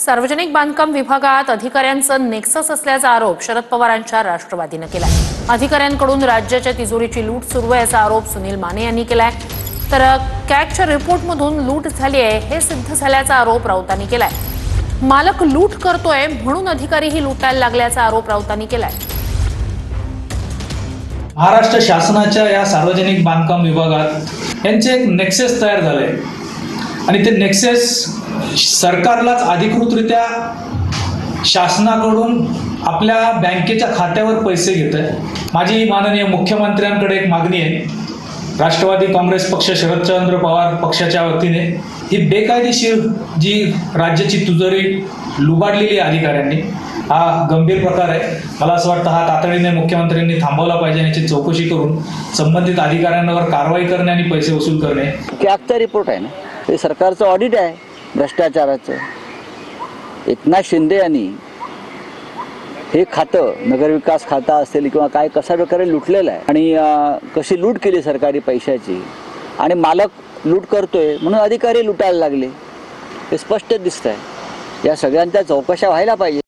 सार्वजनिक बांधकाम विभागात अधिकाऱ्यांचं नेक्सस असल्याचा आरोप शरद पवारांच्या राष्ट्रवादीने केलाय। अधिकाऱ्यांकडून राज्याच्या तिजोरीची लूट सुरू आहे असा आरोप सुनील माने यांनी केलाय। तर कॅगच्या रिपोर्टमधून लूट झाली आहे हे सिद्ध झाल्याचा आरोप राऊतांनी केलाय। मालक लूट करतोय म्हणून अधिकारीही लुटायला लागल्याचा आरोप राऊतांनी केलाय। महाराष्ट्र शासनाच्या या सार्वजनिक बांधकाम विभागात यांचे एक नेक्सस तयार झाले आणि ते नेक्सस सरकारलाच अधिकृतरित्या शासनाकडून आपल्या बँकेच्या खात्यावर पैसे घेत आहे। माझी माननीय मुख्यमंत्र्यांकडे एक मागणी आहे। राष्ट्रवादी काँग्रेस पक्ष शरदचंद्र पवार पक्षाच्या वतीने ही बेकायदेशीर जी राज्याची तिजोरी लुबाडलेली अधिकाऱ्यांनी हा गंभीर प्रकार आहे। मला असं वाटतं हा तातडीने मुख्यमंत्र्यांनी थांबवला पाहिजे, याची चौकशी करून संबंधित अधिकाऱ्यांवर कारवाई करणे आणि पैसे वसूल करणे। कॅगचा रिपोर्ट आहे ना, हे सरकारचं ऑडिट आहे भ्रष्टाचाराचं। एकनाथ शिंदे यांनी हे खातं नगरविकास खातं असेल किंवा काय कशा प्रकारे लुटलेलं आहे आणि कशी लूट केली सरकारी पैशाची आणि मालक लूट करतोय म्हणून अधिकारी लुटायला लागले, हे स्पष्ट दिसतंय। या सगळ्यांच्या चौकशा व्हायला पाहिजे।